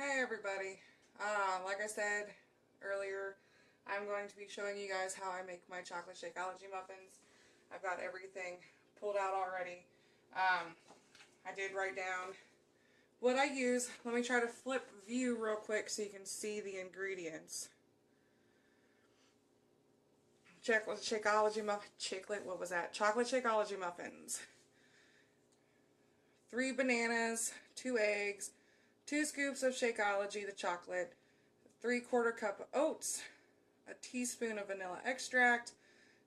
Hey everybody, like I said earlier, I'm going to be showing you guys how I make my chocolate Shakeology muffins. I've got everything pulled out already. I did write down what I use. Let me try to flip view real quick so you can see the ingredients. Chocolate Shakeology muffins. 3 bananas, 2 eggs, 2 scoops of Shakeology, the chocolate, 3/4 cup of oats, a teaspoon of vanilla extract,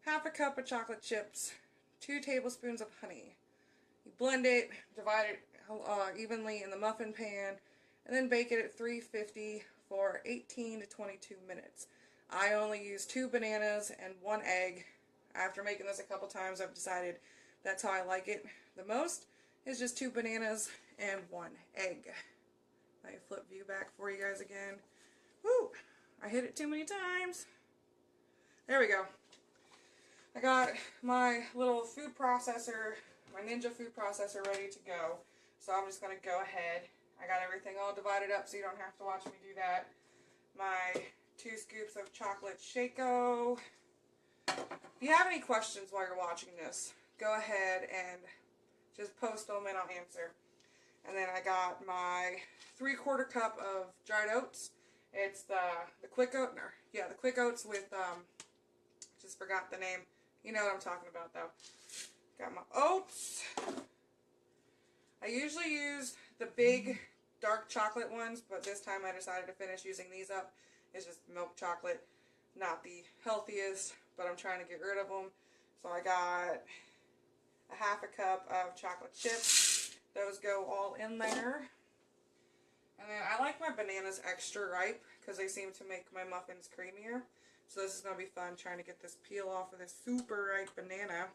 half a cup of chocolate chips, 2 tablespoons of honey. You blend it, divide it evenly in the muffin pan, and then bake it at 350 for 18 to 22 minutes. I only use 2 bananas and 1 egg. After making this a couple times, I've decided that's how I like it the most, is just 2 bananas and 1 egg. Let me flip view back for you guys again. Woo! I hit it too many times. There we go. I got my little food processor, my Ninja food processor ready to go. So I'm just going to go ahead. I got everything all divided up so you don't have to watch me do that. My 2 scoops of chocolate Shako. If you have any questions while you're watching this, go ahead and just post them and I'll answer. And then I got my 3/4 cup of dried oats. It's the quick oat, the quick oats with just forgot the name. You know what I'm talking about though. Got my oats. I usually use the big dark chocolate ones, but this time I decided to finish using these up. It's just milk chocolate, not the healthiest, but I'm trying to get rid of them. So I got a half a cup of chocolate chips. Those go all in there. And then I like my bananas extra ripe because they seem to make my muffins creamier. So this is going to be fun trying to get this peel off of this super ripe banana.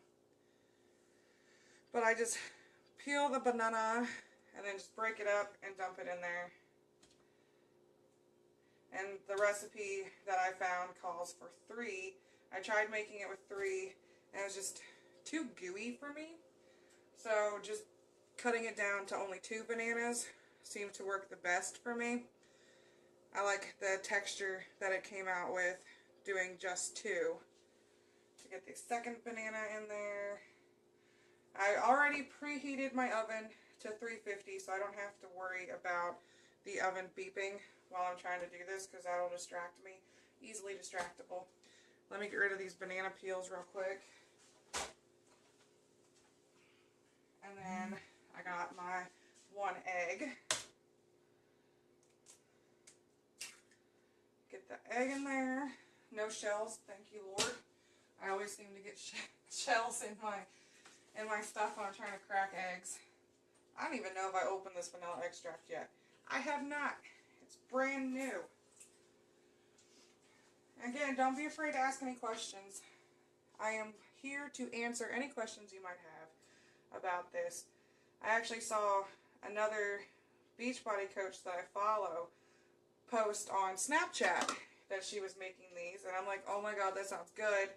But I just peel the banana and then just break it up and dump it in there. And the recipe that I found calls for 3. I tried making it with 3 and it was just too gooey for me. So just cutting it down to only 2 bananas seemed to work the best for me. I like the texture that it came out with doing just 2. To get the second banana in there. I already preheated my oven to 350 so I don't have to worry about the oven beeping while I'm trying to do this because that'll distract me. Easily distractible. Let me get rid of these banana peels real quick. And then I got my 1 egg. Get the egg in there. No shells, thank you Lord. I always seem to get shells in my stuff when I'm trying to crack eggs. I don't even know if I opened this vanilla extract yet. I have not. It's brand new. Again, don't be afraid to ask any questions. I am here to answer any questions you might have about this. I actually saw another Beachbody coach that I follow post on Snapchat that she was making these, and I'm like, oh my god, that sounds good,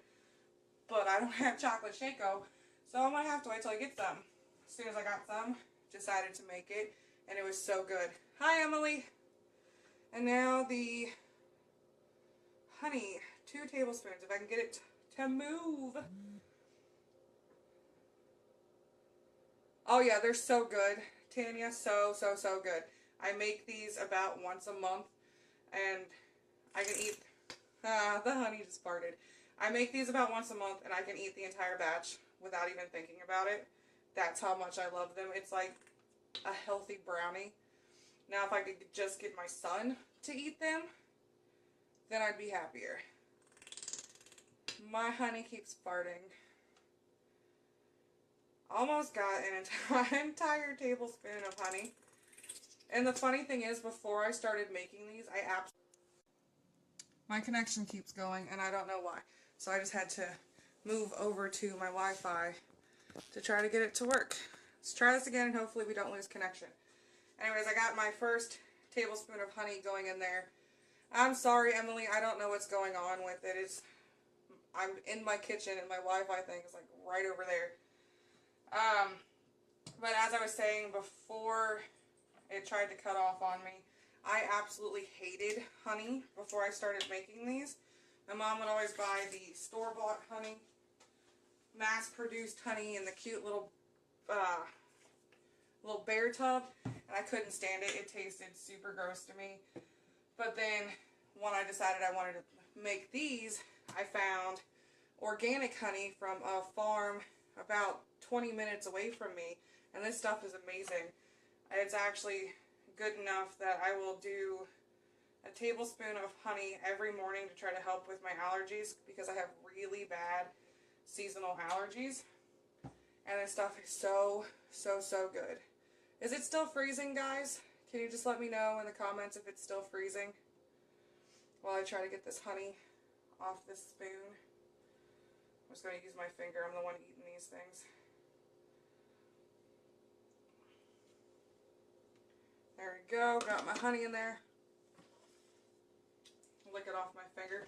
but I don't have chocolate Shako, so I'm gonna have to wait till I get some. As soon as I got some, decided to make it, and it was so good. Hi Emily! And now the honey, 2 tablespoons, if I can get it to move. Oh yeah, they're so good. Tanya, so good. I make these about once a month, and I can eat, the honey just farted. I make these about once a month, and I can eat the entire batch without even thinking about it. That's how much I love them. It's like a healthy brownie. Now, if I could just get my son to eat them, then I'd be happier. My honey keeps farting. Almost got an entire tablespoon of honey. And the funny thing is, before I started making these, my connection keeps going, and I don't know why. So I just had to move over to my Wi-Fi to try to get it to work. Let's try this again, and hopefully we don't lose connection. Anyways, I got my first tablespoon of honey going in there. I'm sorry, Emily, I don't know what's going on with it. I'm in my kitchen, and my Wi-Fi thing is like right over there. But as I was saying before, it tried to cut off on me. I absolutely hated honey before I started making these. My mom would always buy the store-bought honey, mass-produced honey in the cute little bear tub, and I couldn't stand it. It tasted super gross to me. But then when I decided I wanted to make these, I found organic honey from a farm about 20 minutes away from me, and this stuff is amazing. It's actually good enough that I will do a tablespoon of honey every morning to try to help with my allergies, because I have really bad seasonal allergies. And this stuff is so good. Is it still freezing, guys? Can you just let me know in the comments if it's still freezing while I try to get this honey off this spoon? I'm just going to use my finger. I'm the one eating these things. There we go. Got my honey in there. Lick it off my finger.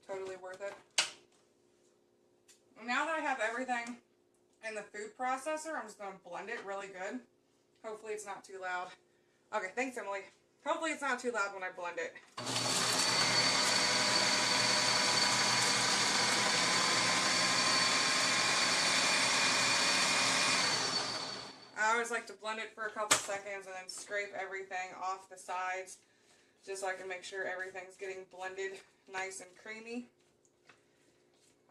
Totally worth it. Now that I have everything in the food processor, I'm just going to blend it really good. Hopefully it's not too loud. Okay, thanks, Emily. Hopefully it's not too loud when I blend it. I always like to blend it for a couple seconds and then scrape everything off the sides, just so I can make sure everything's getting blended nice and creamy.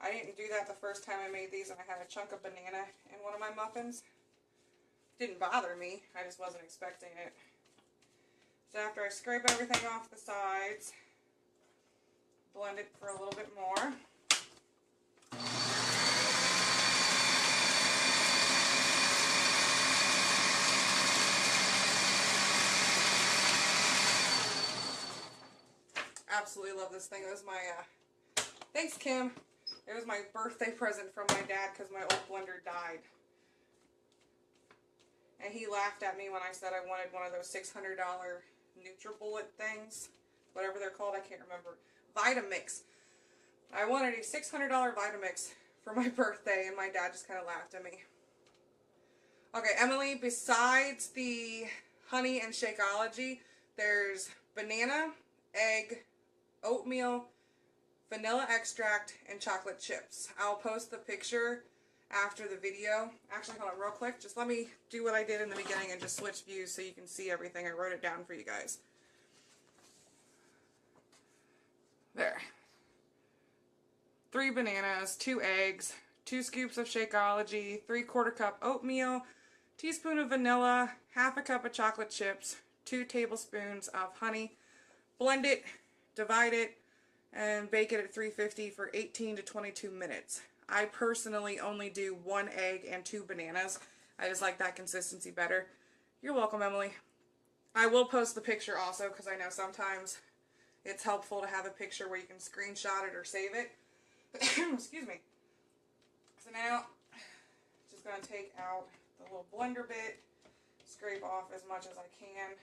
I didn't do that the first time I made these, and I had a chunk of banana in one of my muffins. Didn't bother me, I just wasn't expecting it. So after I scrape everything off the sides, blend it for a little bit more. Absolutely love this thing. It was my, thanks Kim. It was my birthday present from my dad because my old blender died. And he laughed at me when I said I wanted one of those $600 NutriBullet things. Whatever they're called, I can't remember. Vitamix. I wanted a $600 Vitamix for my birthday, and my dad just kind of laughed at me. Okay, Emily, besides the honey and Shakeology, there's banana, egg, oatmeal, vanilla extract, and chocolate chips. I'll post the picture after the video. Actually, hold on real quick. Just let me do what I did in the beginning and just switch views so you can see everything. I wrote it down for you guys. There. 3 bananas, 2 eggs, 2 scoops of Shakeology, 3/4 cup oatmeal, teaspoon of vanilla, half a cup of chocolate chips, 2 tablespoons of honey. Blend it, divide it, and bake it at 350 for 18 to 22 minutes. I personally only do 1 egg and 2 bananas. I just like that consistency better. You're welcome, Emily. I will post the picture also, because I know sometimes it's helpful to have a picture where you can screenshot it or save it. Excuse me. So now, just going to take out the little blender bit, scrape off as much as I can,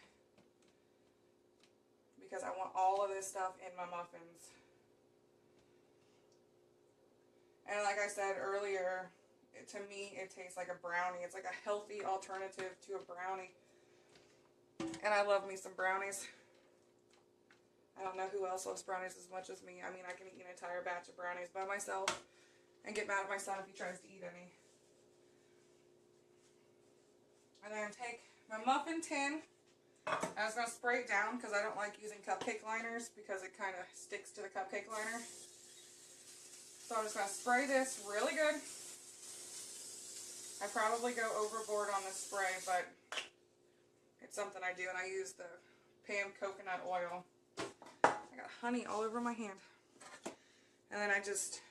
because I want all of this stuff in my muffins. And like I said earlier, to me it tastes like a brownie. It's like a healthy alternative to a brownie. And I love me some brownies. I don't know who else loves brownies as much as me. I mean, I can eat an entire batch of brownies by myself and get mad at my son if he tries to eat any. And then take my muffin tin. I was going to spray it down because I don't like using cupcake liners because it kind of sticks to the cupcake liner. So I'm just going to spray this really good. I probably go overboard on the spray, but it's something I do, and I use the Pam coconut oil. I got honey all over my hand. And then I just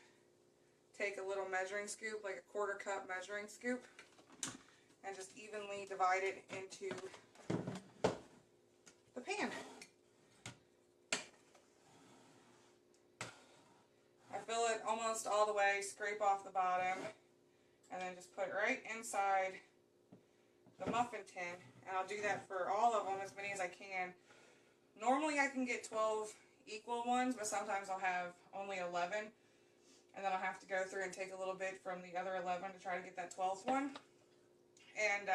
take a little measuring scoop, like a 1/4 cup measuring scoop, and just evenly divide it into the pan. I fill it almost all the way, scrape off the bottom, and then just put it right inside the muffin tin. And I'll do that for all of them, as many as I can. Normally I can get 12 equal ones, but sometimes I'll have only 11. And then I'll have to go through and take a little bit from the other 11 to try to get that 12th one. And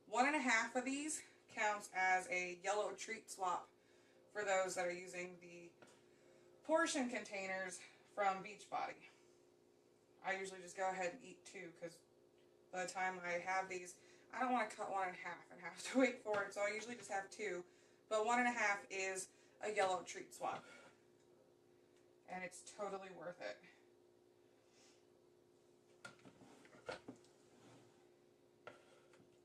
1 1/2 of these counts as a yellow treat swap for those that are using the portion containers from Beachbody. I usually just go ahead and eat 2 because by the time I have these, I don't want to cut 1 in half and have to wait for it, so I usually just have 2. But 1 1/2 is a yellow treat swap. And it's totally worth it.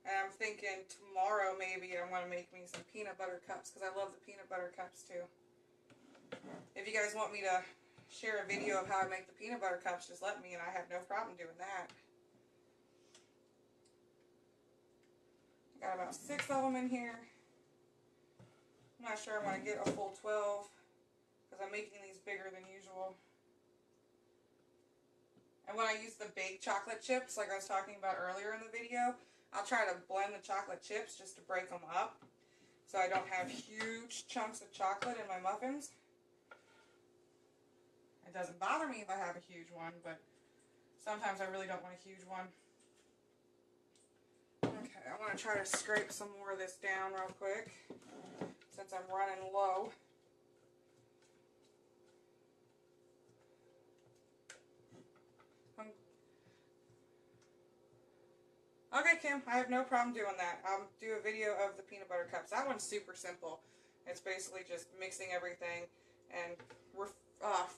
And I'm thinking tomorrow maybe I'm going to make me some peanut butter cups because I love the peanut butter cups too. If you guys want me to share a video of how I make the peanut butter cups, just let me and I have no problem doing that. Got about 6 of them in here. I'm not sure I'm going to get a full 12 because I'm making these bigger than usual. And when I use the baked chocolate chips, like I was talking about earlier in the video, I'll try to blend the chocolate chips just to break them up so I don't have huge chunks of chocolate in my muffins. It doesn't bother me if I have a huge one, but sometimes I really don't want a huge one. Okay, I'm going to try to scrape some more of this down real quick since I'm running low. Okay, Kim, I have no problem doing that. I'll do a video of the peanut butter cups. That one's super simple. It's basically just mixing everything and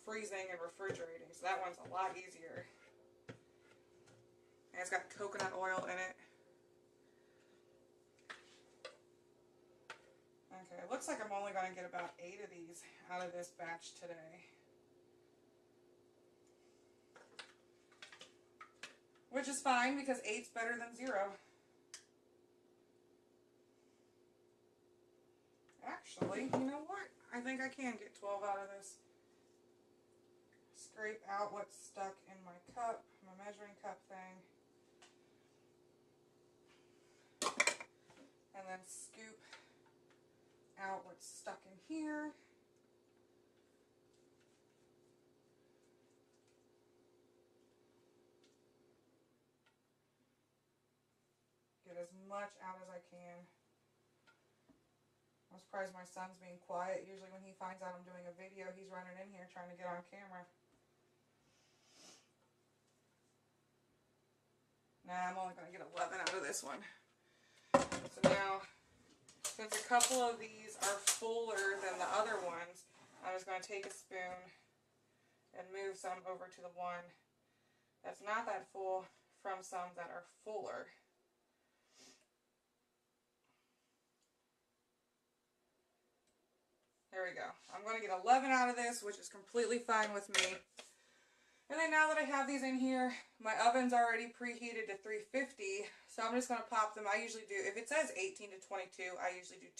freezing and refrigerating. So that one's a lot easier. And it's got coconut oil in it. Okay, it looks like I'm only going to get about 8 of these out of this batch today. Which is fine because 8's better than 0. Actually, you know what? I think I can get 12 out of this. Scrape out what's stuck in my cup, my measuring cup thing. And then scoop out what's stuck in here. Get as much out as I can. I'm surprised my son's being quiet. Usually when he finds out I'm doing a video, he's running in here trying to get on camera. Nah, I'm only going to get 11 out of this one. So now, since a couple of these are fuller than the other ones, I'm just going to take a spoon and move some over to the one that's not that full from some that are fuller. There we go. I'm going to get 11 out of this, which is completely fine with me. And then now that I have these in here, my oven's already preheated to 350, so I'm just going to pop them. I usually do, if it says 18 to 22, I usually do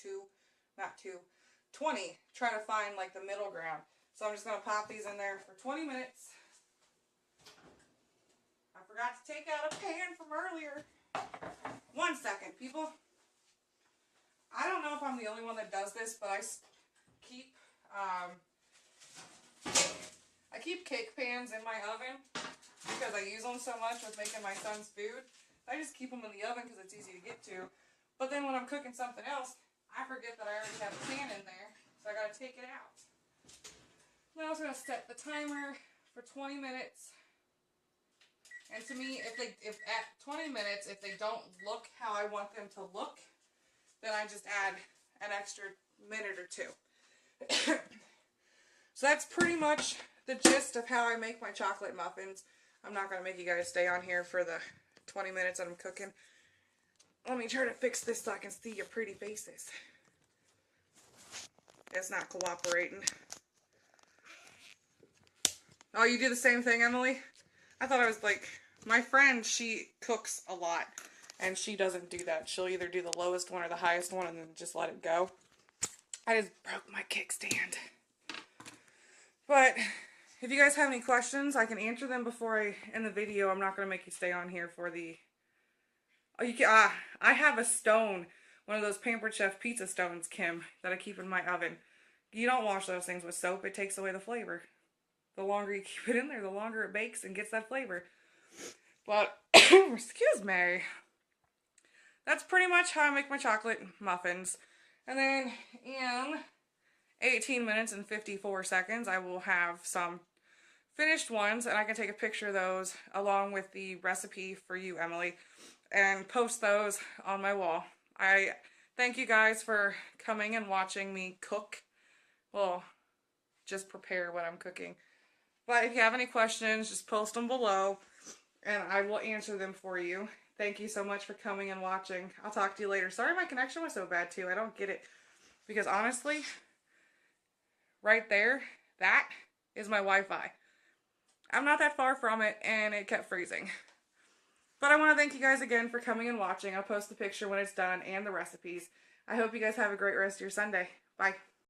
20. Try to find like the middle ground. So I'm just going to pop these in there for 20 minutes. I forgot to take out a pan from earlier. 1 second, people. I don't know if I'm the only one that does this, but I keep cake pans in my oven because I use them so much with making my son's food. I just keep them in the oven because it's easy to get to. But then when I'm cooking something else, I forget that I already have a pan in there, so I gotta take it out. Now I'm just gonna set the timer for 20 minutes. And to me, if at 20 minutes, if they don't look how I want them to look, then I just add an extra minute or 2. So that's pretty much the gist of how I make my chocolate muffins. I'm not going to make you guys stay on here for the 20 minutes that I'm cooking. Let me try to fix this so I can see your pretty faces. It's not cooperating. Oh, you do the same thing, Emily? I thought I was like, my friend, she cooks a lot, and she doesn't do that. She'll either do the lowest one or the highest one and then just let it go. I just broke my kickstand. But if you guys have any questions, I can answer them before I end the video. I'm not going to make you stay on here for the... Oh, you can, I have a stone, one of those Pampered Chef pizza stones, Kim, that I keep in my oven. You don't wash those things with soap. It takes away the flavor. The longer you keep it in there, the longer it bakes and gets that flavor. But, excuse me. that's pretty much how I make my chocolate muffins. And then in 18 minutes and 54 seconds, I will have some finished ones, and I can take a picture of those along with the recipe for you, Emily, and post those on my wall. I thank you guys for coming and watching me cook. Well, just prepare what I'm cooking. But if you have any questions, just post them below, and I will answer them for you. Thank you so much for coming and watching. I'll talk to you later. Sorry my connection was so bad too. I don't get it. Because honestly, right there, that is my Wi-Fi. I'm not that far from it, and it kept freezing. But I want to thank you guys again for coming and watching. I'll post the picture when it's done and the recipes. I hope you guys have a great rest of your Sunday. Bye.